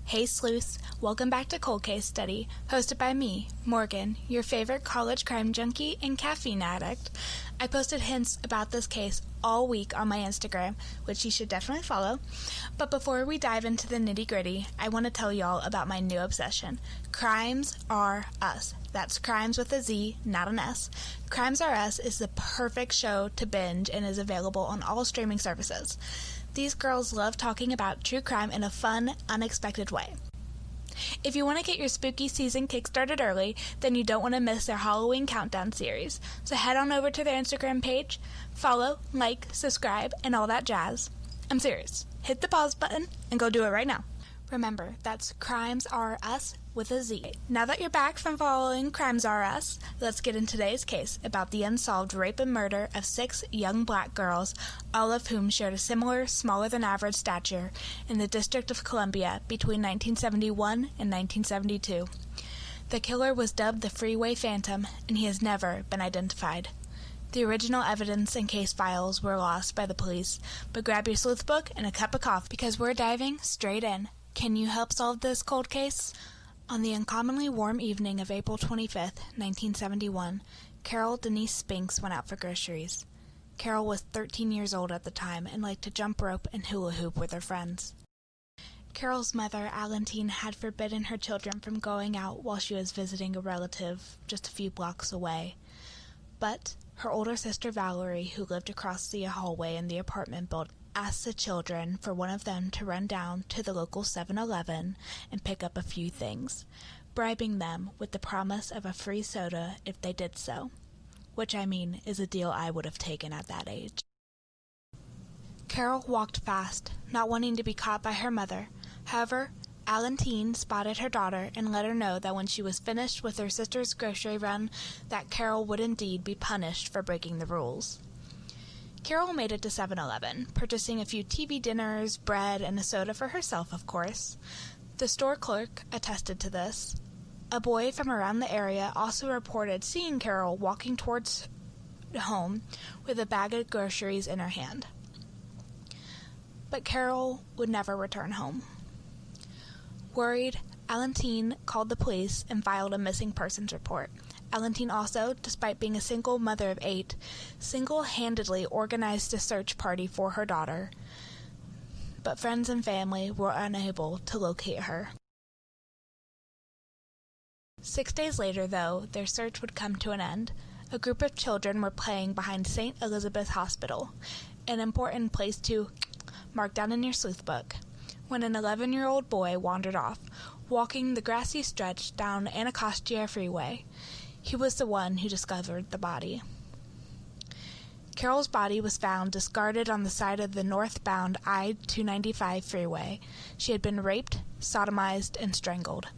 Hey sleuths, welcome back to Cold Case Study, hosted by me, Morgan, your favorite college crime junkie and caffeine addict. I posted hints about this case all week on my Instagram, which you should definitely follow. But before we dive into the nitty-gritty, I want to tell y'all about my new obsession. Crimes Are Us. That's crimes with a Z, not an S. Crimes Are Us is the perfect show to binge and is available on all streaming services. These girls love talking about true crime in a fun, unexpected way. If you want to get your spooky season kickstarted early, then you don't want to miss their Halloween countdown series. So head on over to their Instagram page, follow, like, subscribe, and all that jazz. I'm serious. Hit the pause button and go do it right now. Remember, that's Crimes Are Us with a Z. Now that you're back from following Crimes Are Us, let's get into today's case about the unsolved rape and murder of 6 young black girls, all of whom shared a similar, smaller-than-average stature in the District of Columbia between 1971 and 1972. The killer was dubbed the Freeway Phantom, and he has never been identified. The original evidence and case files were lost by the police, but grab your sleuth book and a cup of coffee because we're diving straight in. Can you help solve this cold case? On the uncommonly warm evening of April 25th, 1971, Carol Denise Spinks went out for groceries. Carol was 13 years old at the time and liked to jump rope and hula hoop with her friends. Carol's mother, Alantine, had forbidden her children from going out while she was visiting a relative just a few blocks away. But her older sister, Valerie, who lived across the hallway in the apartment building, asked the children for one of them to run down to the local 7-Eleven and pick up a few things, bribing them with the promise of a free soda if they did so, which is a deal I would have taken at that age. Carol walked fast, not wanting to be caught by her mother. However, Alantine spotted her daughter and let her know that when she was finished with her sister's grocery run, that Carol would indeed be punished for breaking the rules. Carol made it to 7-Eleven, purchasing a few TV dinners, bread, and a soda for herself, of course. The store clerk attested to this. A boy from around the area also reported seeing Carol walking towards home with a bag of groceries in her hand. But Carol would never return home. Worried, Alantine called the police and filed a missing persons report. Alantine also, despite being a single mother of 8, single-handedly organized a search party for her daughter, but friends and family were unable to locate her. 6 days later, though, their search would come to an end. A group of children were playing behind St. Elizabeth Hospital, an important place to mark down in your sleuth book, when an 11-year-old boy wandered off, walking the grassy stretch down Anacostia Freeway. He was the one who discovered the body. Carol's body was found discarded on the side of the northbound I-295 freeway. She had been raped, sodomized, and strangled.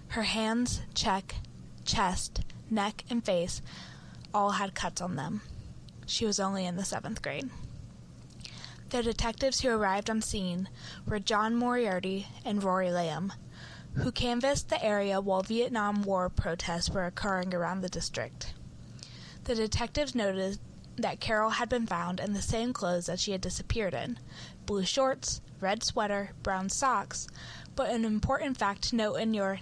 Her hands, chest, neck, and face all had cuts on them. She was only in the 7th grade. The detectives who arrived on scene were John Moriarty and Rory Lamb, who canvassed the area while Vietnam War protests were occurring around the district. The detectives noted that Carol had been found in the same clothes that she had disappeared in, blue shorts, red sweater, brown socks, but an important fact to note in your...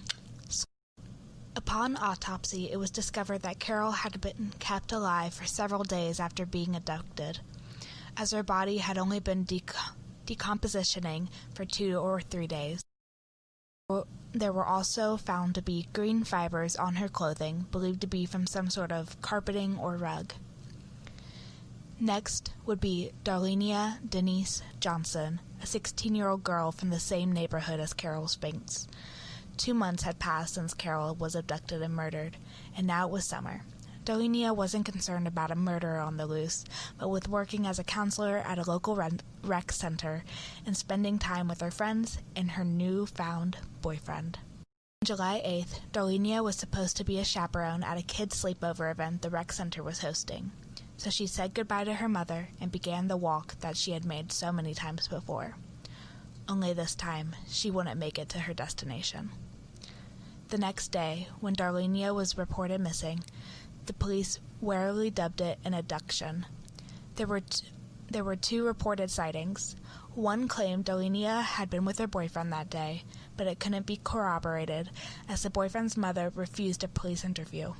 Upon autopsy, it was discovered that Carol had been kept alive for several days after being abducted, as her body had only been decompositioning for 2 or 3 days. There were also found to be green fibers on her clothing, believed to be from some sort of carpeting or rug. Next would be Darlenia Denise Johnson, a 16-year-old girl from the same neighborhood as Carol Spinks. 2 months had passed since Carol was abducted and murdered, and now it was summer. Darlenia wasn't concerned about a murderer on the loose, but with working as a counselor at a local rec center and spending time with her friends and her newfound boyfriend. On July 8th, Darlenia was supposed to be a chaperone at a kids' sleepover event the rec center was hosting, so she said goodbye to her mother and began the walk that she had made so many times before. Only this time, she wouldn't make it to her destination. The next day, when Darlenia was reported missing, the police warily dubbed it an abduction. There there were 2 reported sightings. One claimed Darlenia had been with her boyfriend that day, but it couldn't be corroborated as the boyfriend's mother refused a police interview.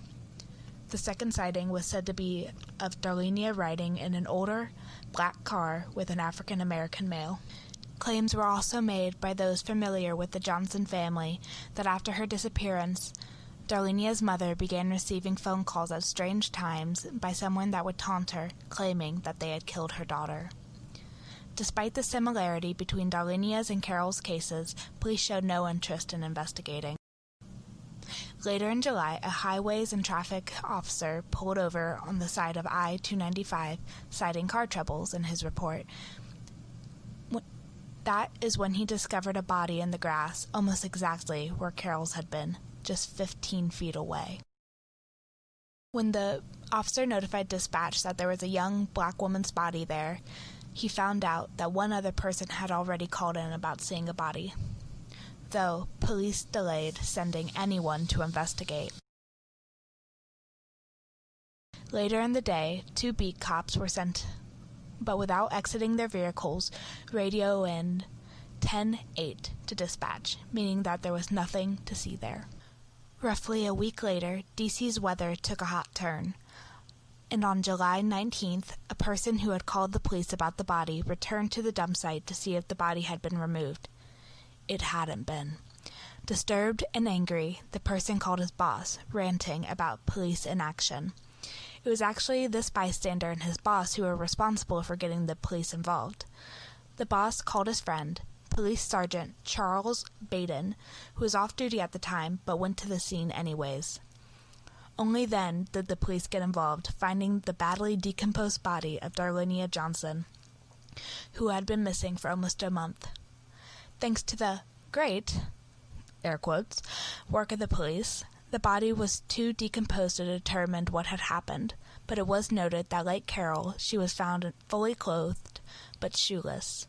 The second sighting was said to be of Darlenia riding in an older, black car with an African-American male. Claims were also made by those familiar with the Johnson family that after her disappearance, Darlenia's mother began receiving phone calls at strange times by someone that would taunt her, claiming that they had killed her daughter. Despite the similarity between Darlenia's and Carol's cases, police showed no interest in investigating. Later in July, a highways and traffic officer pulled over on the side of I-295, citing car troubles in his report. That is when he discovered a body in the grass, almost exactly where Carol's had been, just 15 feet away. When the officer notified dispatch that there was a young black woman's body there, he found out that one other person had already called in about seeing a body, though police delayed sending anyone to investigate. Later in the day, 2 beat cops were sent, but without exiting their vehicles, radio in 10-8 to dispatch, meaning that there was nothing to see there. Roughly a week later, DC's weather took a hot turn, and on July 19th, a person who had called the police about the body returned to the dump site to see if the body had been removed. It hadn't been. Disturbed and angry, the person called his boss, ranting about police inaction. It was actually this bystander and his boss who were responsible for getting the police involved. The boss called his friend, Police Sergeant Charles Baden, who was off duty at the time but went to the scene anyways. Only then did the police get involved, finding the badly decomposed body of Darlenia Johnson, who had been missing for almost a month. Thanks to the great, air quotes, work of the police, the body was too decomposed to determine what had happened, but it was noted that, like Carol, she was found fully clothed but shoeless.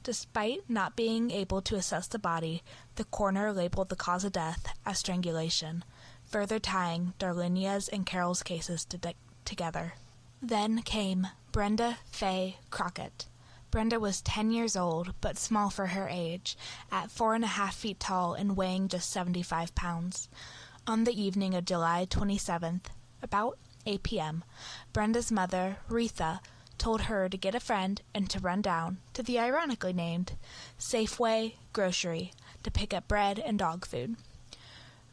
Despite not being able to assess the body, the coroner labeled the cause of death as strangulation, further tying Darlenia's and Carol's cases together. Then came Brenda Faye Crockett. Brenda was 10 years old, but small for her age, at 4.5 feet tall and weighing just 75 pounds. On the evening of July 27th, about 8 p.m., Brenda's mother, Retha, told her to get a friend and to run down to the ironically named Safeway Grocery to pick up bread and dog food.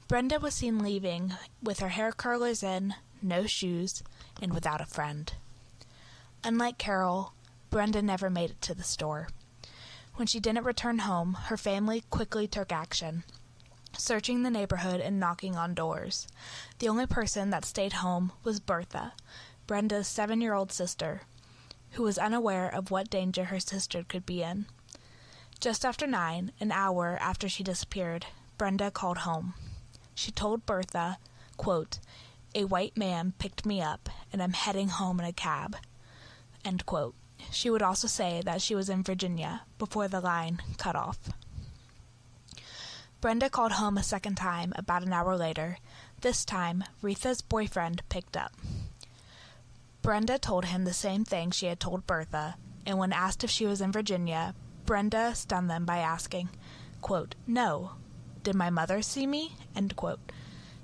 Brenda was seen leaving with her hair curlers in, no shoes, and without a friend. Unlike Carol, Brenda never made it to the store. When she didn't return home, her family quickly took action, searching the neighborhood and knocking on doors. The only person that stayed home was Bertha, Brenda's 7-year-old sister, who was unaware of what danger her sister could be in. Just after 9, an hour after she disappeared, Brenda called home. She told Bertha, quote, "A white man picked me up, and I'm heading home in a cab," end quote. She would also say that she was in Virginia before the line cut off. Brenda called home a second time about an hour later. This time, Retha's boyfriend picked up. Brenda told him the same thing she had told Bertha, and when asked if she was in Virginia, Brenda stunned them by asking, quote, "No. Did my mother see me?" end quote.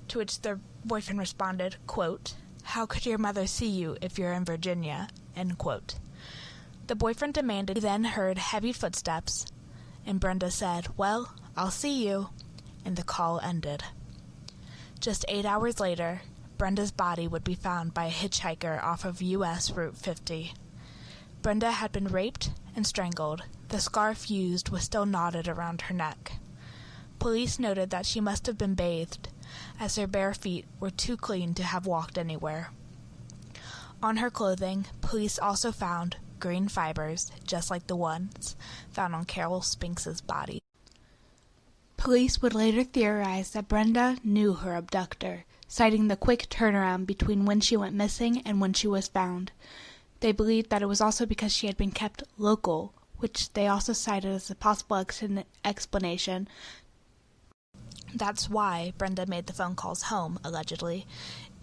To which their boyfriend responded, quote, "How could your mother see you if you're in Virginia?" end quote. The boyfriend demanded. He then heard heavy footsteps, and Brenda said, "Well, I'll see you," and the call ended. Just 8 hours later, Brenda's body would be found by a hitchhiker off of U.S. Route 50. Brenda had been raped and strangled. The scarf used was still knotted around her neck. Police noted that she must have been bathed, as her bare feet were too clean to have walked anywhere. On her clothing, police also found green fibers, just like the ones found on Carol Spinks's body. Police would later theorize that Brenda knew her abductor, citing the quick turnaround between when she went missing and when she was found. They believed that it was also because she had been kept local, which they also cited as a possible explanation. That's why Brenda made the phone calls home, allegedly,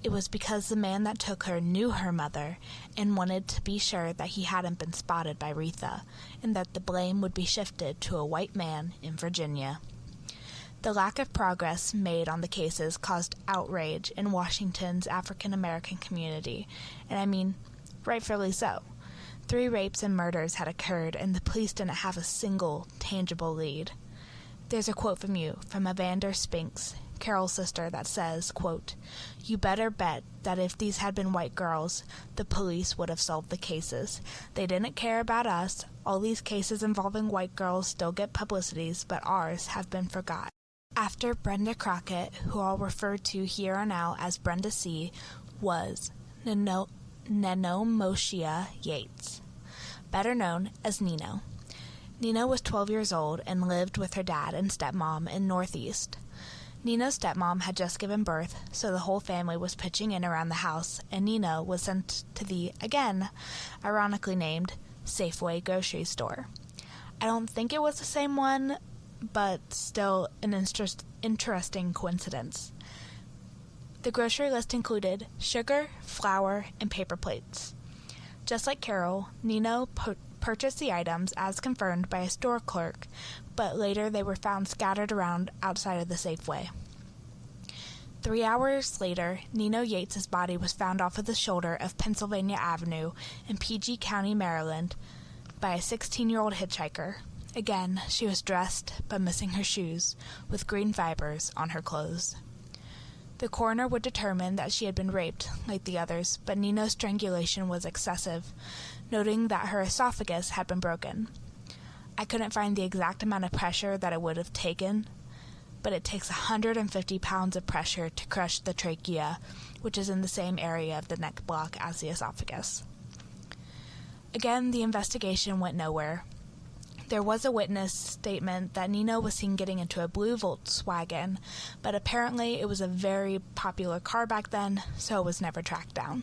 It was because the man that took her knew her mother and wanted to be sure that he hadn't been spotted by Retha, and that the blame would be shifted to a white man in Virginia. The lack of progress made on the cases caused outrage in Washington's African-American community, and I mean, rightfully so. 3 rapes and murders had occurred, and the police didn't have a single tangible lead. There's a quote from Evander Spinks, Carol's sister, that says, quote, "You better bet that if these had been white girls, the police would have solved the cases. They didn't care about us. All these cases involving white girls still get publicities, but ours have been forgot." After Brenda Crockett, who I'll refer to here on out as Brenda C., was Nenomoshia Yates, better known as Nino. Nino was 12 years old and lived with her dad and stepmom in Northeast. Nino's stepmom had just given birth, so the whole family was pitching in around the house, and Nino was sent to the, again, ironically named, Safeway grocery store. I don't think it was the same one, but still an interesting coincidence. The grocery list included sugar, flour, and paper plates. Just like Carol, Nino purchased the items as confirmed by a store clerk, but later they were found scattered around outside of the Safeway. 3 hours later, Nino Yates' body was found off of the shoulder of Pennsylvania Avenue in PG County, Maryland, by a 16-year-old hitchhiker. Again, she was dressed, but missing her shoes, with green fibers on her clothes. The coroner would determine that she had been raped, like the others, but Nino's strangulation was excessive, noting that her esophagus had been broken. I couldn't find the exact amount of pressure that it would have taken, but it takes 150 pounds of pressure to crush the trachea, which is in the same area of the neck block as the esophagus. Again, the investigation went nowhere. There was a witness statement that Nino was seen getting into a blue Volkswagen, but apparently it was a very popular car back then, so it was never tracked down.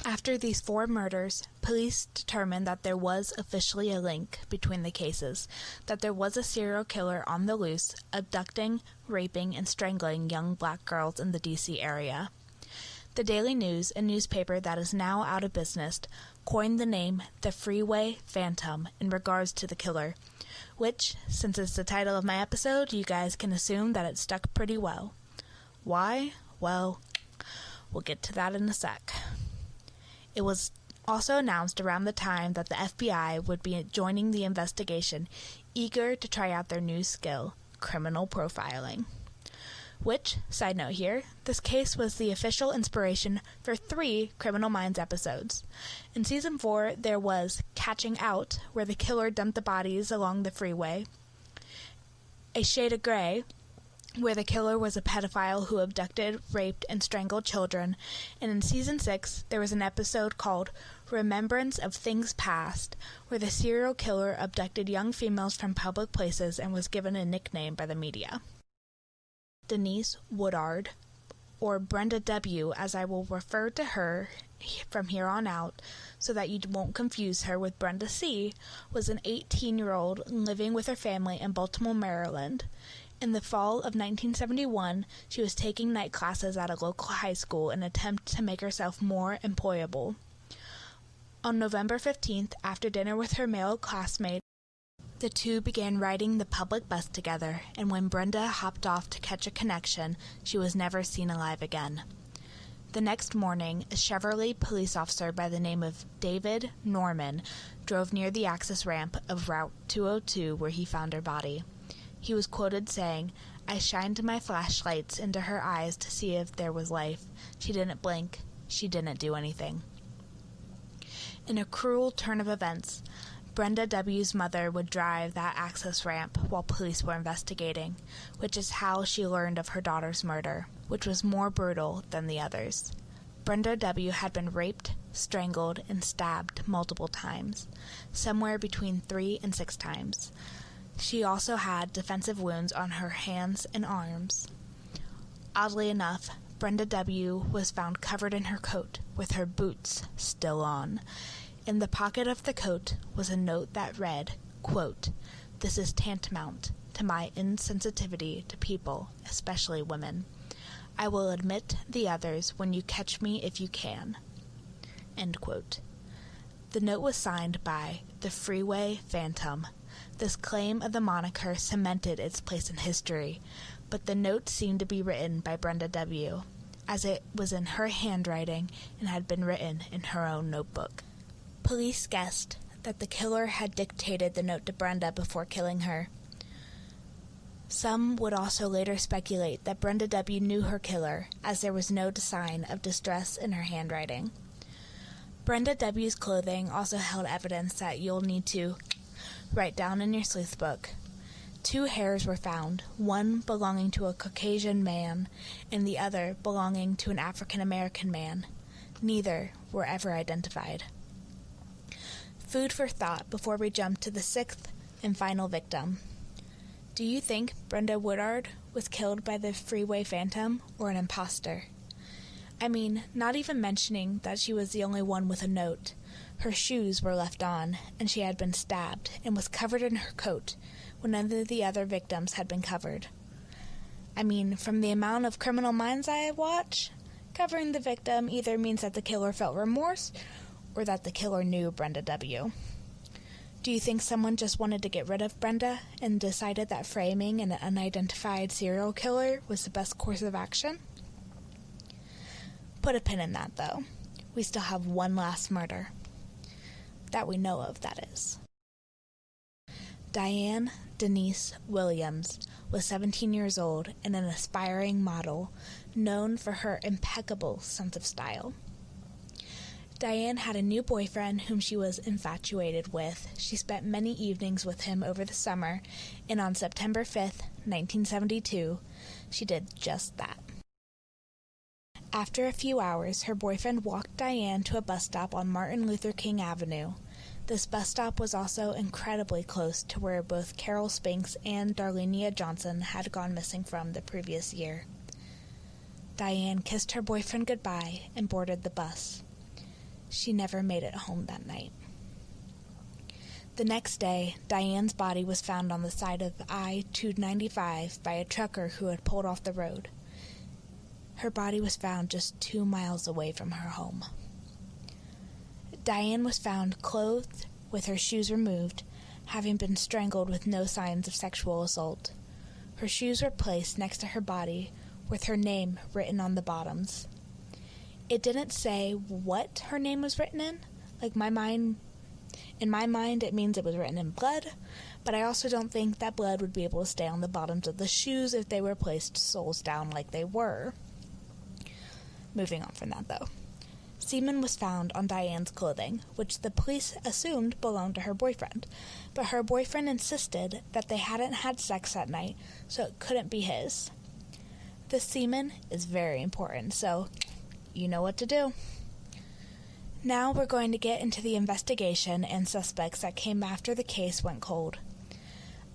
After these 4 murders, police determined that there was officially a link between the cases, that there was a serial killer on the loose, abducting, raping, and strangling young black girls in the D.C. area. The Daily News, a newspaper that is now out of business, coined the name the Freeway Phantom in regards to the killer, which, since it's the title of my episode, you guys can assume that it stuck pretty well. Why? Well, we'll get to that in a sec. It was also announced around the time that the FBI would be joining the investigation, eager to try out their new skill, criminal profiling. Which, side note here, this case was the official inspiration for 3 Criminal Minds episodes. In Season 4, there was Catching Out, where the killer dumped the bodies along the freeway, A Shade of Grey, where the killer was a pedophile who abducted, raped, and strangled children, and in Season 6, there was an episode called Remembrance of Things Past, where the serial killer abducted young females from public places and was given a nickname by the media. Denise Woodard, or Brenda W., as I will refer to her from here on out, so that you won't confuse her with Brenda C., was an 18-year-old living with her family in Baltimore, Maryland. In the fall of 1971, she was taking night classes at a local high school in an attempt to make herself more employable. On November 15th, after dinner with her male classmate, the two began riding the public bus together, and when Brenda hopped off to catch a connection, she was never seen alive again. The next morning, a Chevrolet police officer by the name of David Norman drove near the access ramp of Route 202 where he found her body. He was quoted saying, "I shined my flashlights into her eyes to see if there was life. She didn't blink. She didn't do anything." In a cruel turn of events, Brenda W.'s mother would drive that access ramp while police were investigating, which is how she learned of her daughter's murder, which was more brutal than the others. Brenda W. had been raped, strangled, and stabbed multiple times, somewhere between 3 and 6 times. She also had defensive wounds on her hands and arms. Oddly enough, Brenda W. was found covered in her coat, with her boots still on. In the pocket of the coat was a note that read, quote, "This is tantamount to my insensitivity to people, especially women. I will admit the others when you catch me if you can." End quote. The note was signed by the Freeway Phantom. This claim of the moniker cemented its place in history, but the note seemed to be written by Brenda W., as it was in her handwriting and had been written in her own notebook. Police guessed that the killer had dictated the note to Brenda before killing her. Some would also later speculate that Brenda W. knew her killer, as there was no sign of distress in her handwriting. Brenda W.'s clothing also held evidence that you'll need to write down in your sleuth book. 2 hairs were found, one belonging to a Caucasian man and the other belonging to an African American man. Neither were ever identified. Food for thought before we jump to the 6th and final victim. Do you think Brenda Woodard was killed by the Freeway Phantom or an imposter? I mean, not even mentioning that she was the only one with a note. Her shoes were left on, and she had been stabbed and was covered in her coat when none of the other victims had been covered. I mean, from the amount of Criminal Minds I watch, covering the victim either means that the killer felt remorse or that the killer knew Brenda W. Do you think someone just wanted to get rid of Brenda and decided that framing an unidentified serial killer was the best course of action? Put a pin in that, though. We still have one last murder. That we know of, that is. Diane Denise Williams was 17 years old and an aspiring model, known for her impeccable sense of style. Diane had a new boyfriend whom she was infatuated with. She spent many evenings with him over the summer, and on September 5th, 1972, she did just that. After a few hours, her boyfriend walked Diane to a bus stop on Martin Luther King Avenue. This bus stop was also incredibly close to where both Carol Spinks and Darlenia Johnson had gone missing from the previous year. Diane kissed her boyfriend goodbye and boarded the bus. She never made it home that night. The next day, Diane's body was found on the side of I-295 by a trucker who had pulled off the road. Her body was found just 2 miles away from her home. Diane was found clothed with her shoes removed, having been strangled with no signs of sexual assault. Her shoes were placed next to her body with her name written on the bottoms. It didn't say what her name was written in. In my mind, it means it was written in blood, but I also don't think that blood would be able to stay on the bottoms of the shoes if they were placed soles down like they were. Moving on from that, though. Semen was found on Diane's clothing, which the police assumed belonged to her boyfriend, but her boyfriend insisted that they hadn't had sex that night, so it couldn't be his. The semen is very important, so you know what to do. Now we're going to get into the investigation and suspects that came after the case went cold.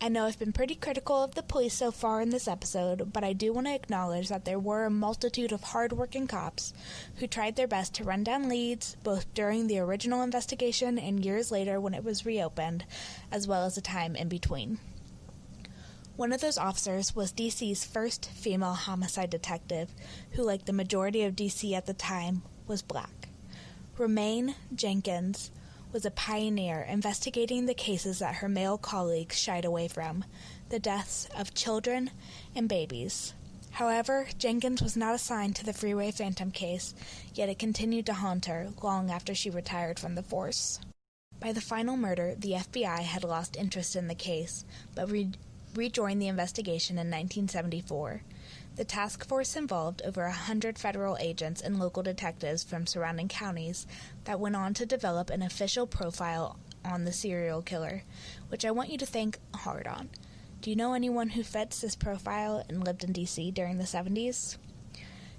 I know I've been pretty critical of the police so far in this episode, but I do want to acknowledge that there were a multitude of hard-working cops who tried their best to run down leads, both during the original investigation and years later when it was reopened, as well as the time in between. One of those officers was DC's first female homicide detective, who, like the majority of DC at the time, was black. Romaine Jenkins was a pioneer investigating the cases that her male colleagues shied away from, the deaths of children and babies. However, Jenkins was not assigned to the Freeway Phantom case, yet it continued to haunt her long after she retired from the force. By the final murder, the FBI had lost interest in the case, but rejoined the investigation in 1974. The task force involved over 100 federal agents and local detectives from surrounding counties that went on to develop an official profile on the serial killer, which I want you to think hard on. Do you know anyone who fits this profile and lived in D.C. during the 70s?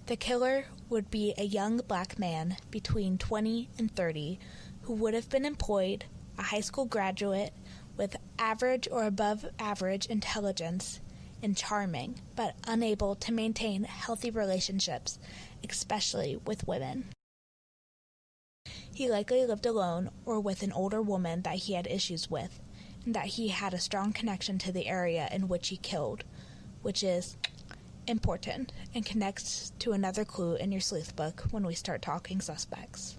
The killer would be a young black man between 20 and 30 who would have been employed, a high school graduate with average or above average intelligence, and charming, but unable to maintain healthy relationships, especially with women. He likely lived alone or with an older woman that he had issues with, and that he had a strong connection to the area in which he killed, which is important and connects to another clue in your sleuth book when we start talking suspects.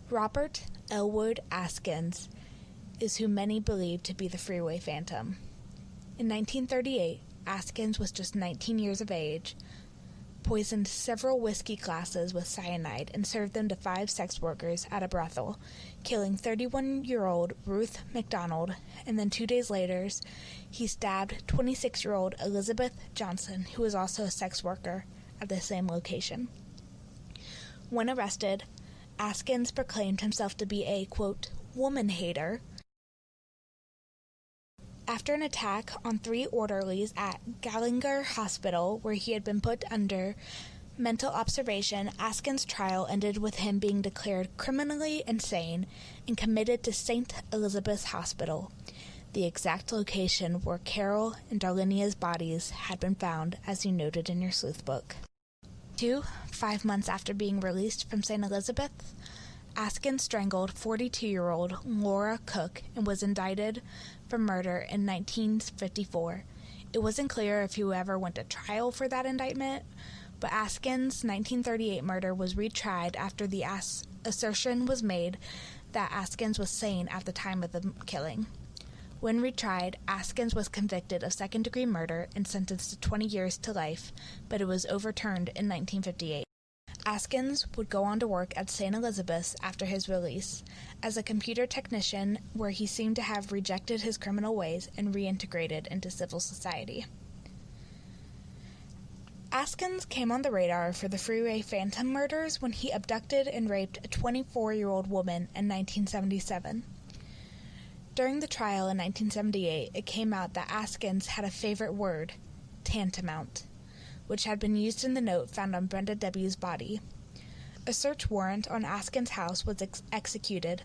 Robert Elwood Askins is who many believe to be the Freeway Phantom. In 1938, Askins was just 19 years of age, poisoned several whiskey glasses with cyanide and served them to 5 sex workers at a brothel, killing 31-year-old Ruth McDonald, and then 2 days later, he stabbed 26-year-old Elizabeth Johnson, who was also a sex worker at the same location. When arrested, Askins proclaimed himself to be a, quote, woman hater. After an attack on 3 orderlies at Gallinger Hospital, where he had been put under mental observation, Askins' trial ended with him being declared criminally insane and committed to St. Elizabeth's Hospital, the exact location where Carol and Darlenia's bodies had been found, as you noted in your sleuth book. 5 months after being released from St. Elizabeth, Askins strangled 42-year-old Laura Cook and was indicted for murder in 1954. It wasn't clear if he ever went to trial for that indictment, but Askins' 1938 murder was retried after the assertion was made that Askins was sane at the time of the killing. When retried, Askins was convicted of second-degree murder and sentenced to 20 years to life, but it was overturned in 1958. Askins would go on to work at St. Elizabeth's after his release as a computer technician, where he seemed to have rejected his criminal ways and reintegrated into civil society. Askins came on the radar for the Freeway Phantom murders when he abducted and raped a 24-year-old woman in 1977. During the trial in 1978, it came out that Askins had a favorite word, tantamount, which had been used in the note found on Brenda W.'s body. A search warrant on Askins' house was executed,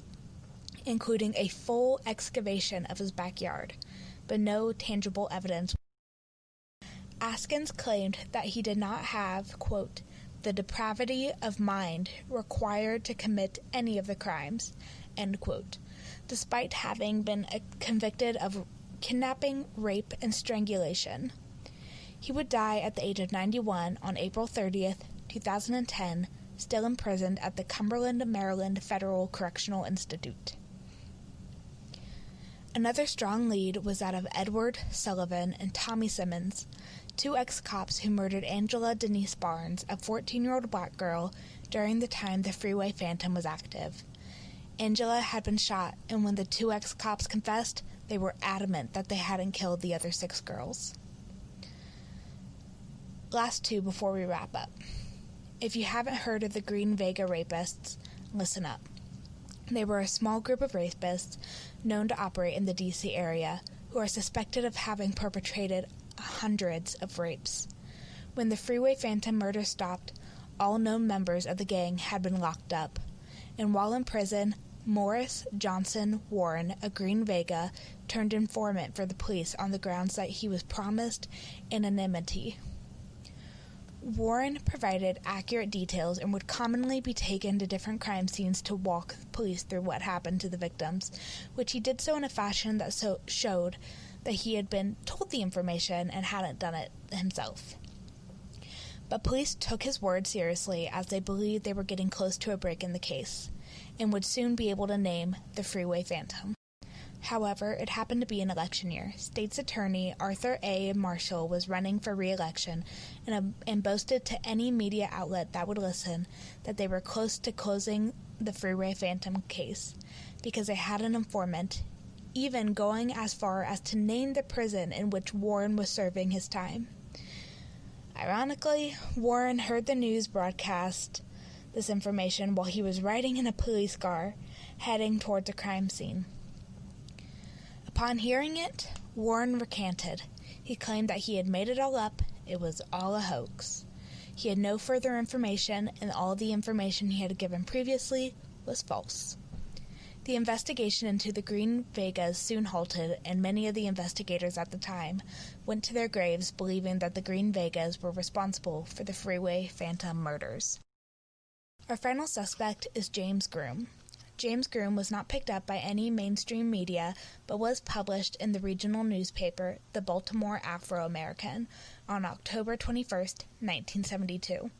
including a full excavation of his backyard, but no tangible evidence. Askins claimed that he did not have, quote, the depravity of mind required to commit any of the crimes, end quote, despite having been convicted of kidnapping, rape, and strangulation. He would die at the age of 91 on April 30th, 2010, still imprisoned at the Cumberland, Maryland Federal Correctional Institute. Another strong lead was that of Edward Sullivan and Tommy Simmons, 2 ex-cops who murdered Angela Denise Barnes, a 14-year-old black girl, during the time the Freeway Phantom was active. Angela had been shot, and when the 2 ex-cops confessed, they were adamant that they hadn't killed the other 6 girls. Last 2 before we wrap up. If you haven't heard of the Green Vega rapists, listen up. They were a small group of rapists known to operate in the D.C. area who are suspected of having perpetrated hundreds of rapes. When the Freeway Phantom murder stopped, all known members of the gang had been locked up, and while in prison, Morris Johnson Warren, a Green Vega, turned informant for the police on the grounds that he was promised anonymity. Warren provided accurate details and would commonly be taken to different crime scenes to walk police through what happened to the victims, which he did so in a fashion that showed that he had been told the information and hadn't done it himself. But police took his word seriously, as they believed they were getting close to a break in the case, and would soon be able to name the Freeway Phantom. However, it happened to be an election year. State's Attorney Arthur A. Marshall was running for re-election and boasted to any media outlet that would listen that they were close to closing the Freeway Phantom case because they had an informant, even going as far as to name the prison in which Warren was serving his time. Ironically, Warren heard the news broadcast this information while he was riding in a police car heading towards a crime scene. Upon hearing it, Warren recanted. He claimed that he had made it all up, it was all a hoax. He had no further information, and all the information he had given previously was false. The investigation into the Green Vegas soon halted, and many of the investigators at the time went to their graves believing that the Green Vegas were responsible for the Freeway Phantom murders. Our final suspect is James Groom. James Groom was not picked up by any mainstream media, but was published in the regional newspaper, the Baltimore Afro-American, on October 21st, 1972.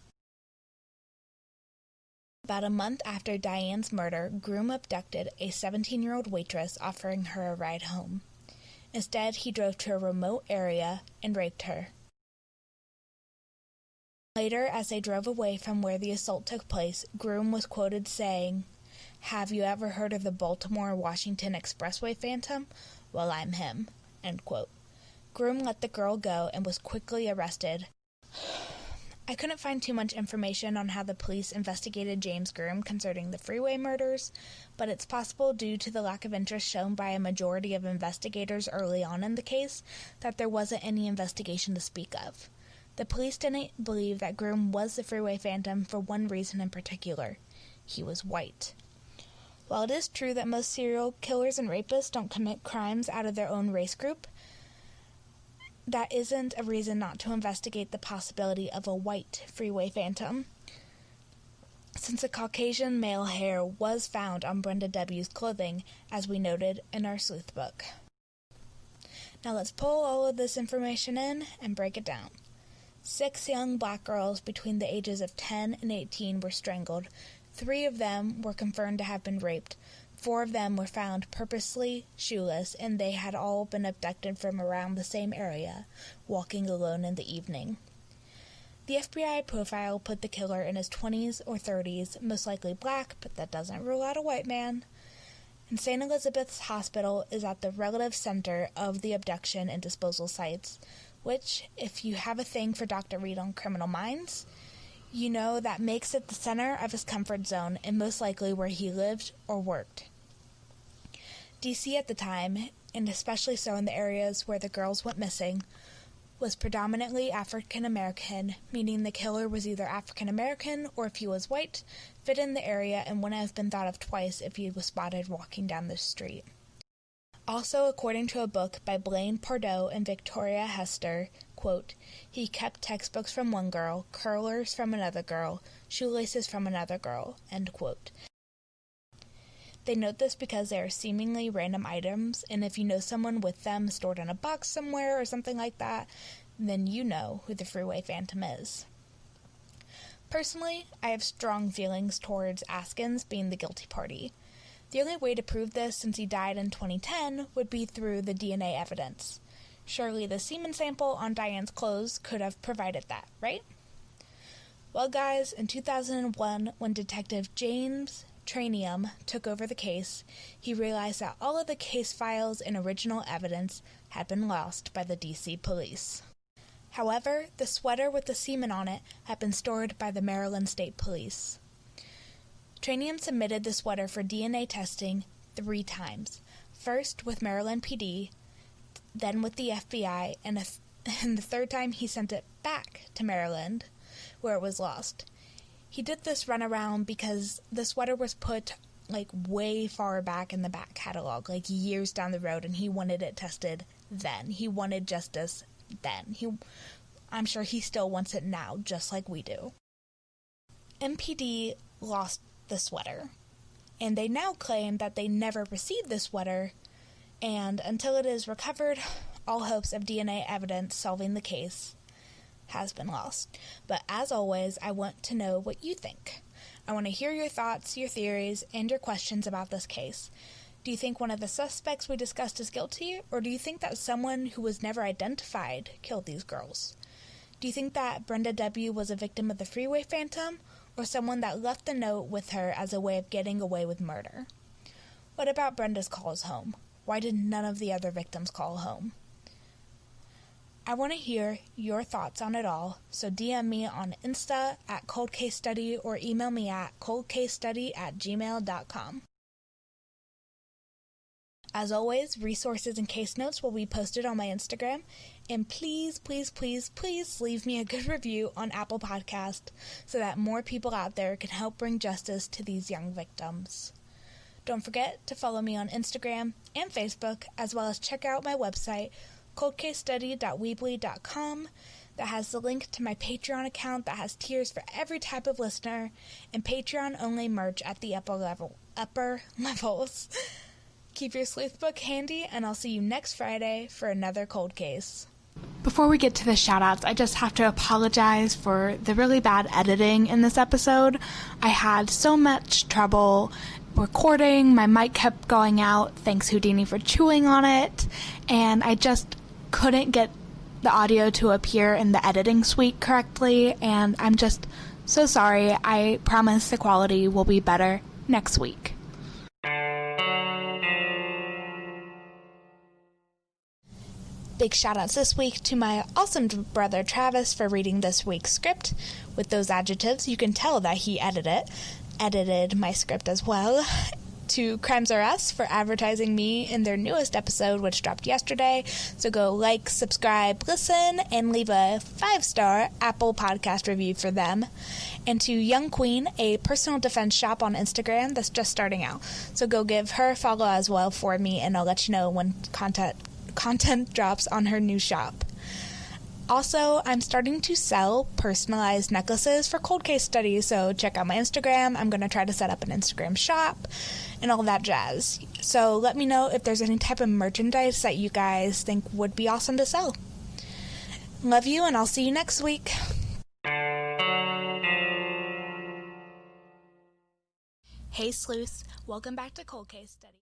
About a month after Diane's murder, Groom abducted a 17-year-old waitress, offering her a ride home. Instead, he drove to a remote area and raped her. Later, as they drove away from where the assault took place, Groom was quoted saying, "Have you ever heard of the Baltimore-Washington Expressway Phantom? Well, I'm him." End quote. Groom let the girl go and was quickly arrested. I couldn't find too much information on how the police investigated James Groom concerning the Freeway murders, but it's possible, due to the lack of interest shown by a majority of investigators early on in the case, that there wasn't any investigation to speak of. The police didn't believe that Groom was the Freeway Phantom for one reason in particular: he was white. While it is true that most serial killers and rapists don't commit crimes out of their own race group, that isn't a reason not to investigate the possibility of a white Freeway Phantom, since a Caucasian male hair was found on Brenda W.'s clothing, as we noted in our sleuth book. Now let's pull all of this information in and break it down. 6 young black girls between the ages of 10 and 18 were strangled. 3 of them were confirmed to have been raped. 4 of them were found purposely shoeless, and they had all been abducted from around the same area, walking alone in the evening. The FBI profile put the killer in his 20s or 30s, most likely black, but that doesn't rule out a white man. And St. Elizabeth's Hospital is at the relative center of the abduction and disposal sites, which, if you have a thing for Dr. Reed on Criminal Minds, you know that makes it the center of his comfort zone and most likely where he lived or worked. D.C. at the time, and especially so in the areas where the girls went missing, was predominantly African American, meaning the killer was either African American or, if he was white, fit in the area and wouldn't have been thought of twice if he was spotted walking down the street. Also, according to a book by Blaine Pardoe and Victoria Hester, quote, "He kept textbooks from one girl, curlers from another girl, shoelaces from another girl," end quote. They note this because they are seemingly random items, and if you know someone with them stored in a box somewhere or something like that, then you know who the Freeway Phantom is. Personally, I have strong feelings towards Askins being the guilty party. The only way to prove this, since he died in 2010, would be through the DNA evidence. Surely the semen sample on Diane's clothes could have provided that, right? Well, guys, in 2001, when Detective James Tranium took over the case, he realized that all of the case files and original evidence had been lost by the D.C. police. However, the sweater with the semen on it had been stored by the Maryland State Police. Tranium submitted the sweater for DNA testing 3 times, first with Maryland PD, then with the FBI, and the third time he sent it back to Maryland, where it was lost. He did this runaround because the sweater was put way far back in the back catalog, years down the road, and he wanted it tested then. He wanted justice then. I'm sure he still wants it now, just like we do. MPD lost the sweater, and they now claim that they never received the sweater, and until it is recovered, all hopes of DNA evidence solving the case has been lost. But as always, I want to know what you think. I want to hear your thoughts, your theories, and your questions about this case. Do you think one of the suspects we discussed is guilty, or do you think that someone who was never identified killed these girls? Do you think that Brenda W. was a victim of the Freeway Phantom, or someone that left the note with her as a way of getting away with murder? What about Brenda's calls home? Why did none of the other victims call home? I want to hear your thoughts on it all, so DM me on Insta at coldcasestudy or email me at coldcasestudy@gmail.com. As always, resources and case notes will be posted on my Instagram, and please, please, please, please leave me a good review on Apple Podcast so that more people out there can help bring justice to these young victims. Don't forget to follow me on Instagram and Facebook, as well as check out my website, coldcasestudy.weebly.com, that has the link to my Patreon account that has tiers for every type of listener, and Patreon-only merch at the upper levels. Keep your sleuth book handy, and I'll see you next Friday for another cold case. Before we get to the shoutouts, I just have to apologize for the really bad editing in this episode. I had so much trouble recording, my mic kept going out, thanks Houdini for chewing on it, and I just couldn't get the audio to appear in the editing suite correctly, and I'm just so sorry. I promise the quality will be better next week. Big shoutouts this week to my awesome brother Travis for reading this week's script. With those adjectives, you can tell that he edited my script as well. To Crimes R Us for advertising me in their newest episode, which dropped yesterday. So go like, subscribe, listen, and leave a 5-star Apple podcast review for them. And to Young Queen, a personal defense shop on Instagram that's just starting out. So go give her a follow as well for me, and I'll let you know when content drops on her new shop. Also, I'm starting to sell personalized necklaces for cold case studies, so check out my Instagram. I'm going to try to set up an Instagram shop and all that jazz. So let me know if there's any type of merchandise that you guys think would be awesome to sell. Love you, and I'll see you next week. Hey Sleuths, welcome back to Cold Case Study.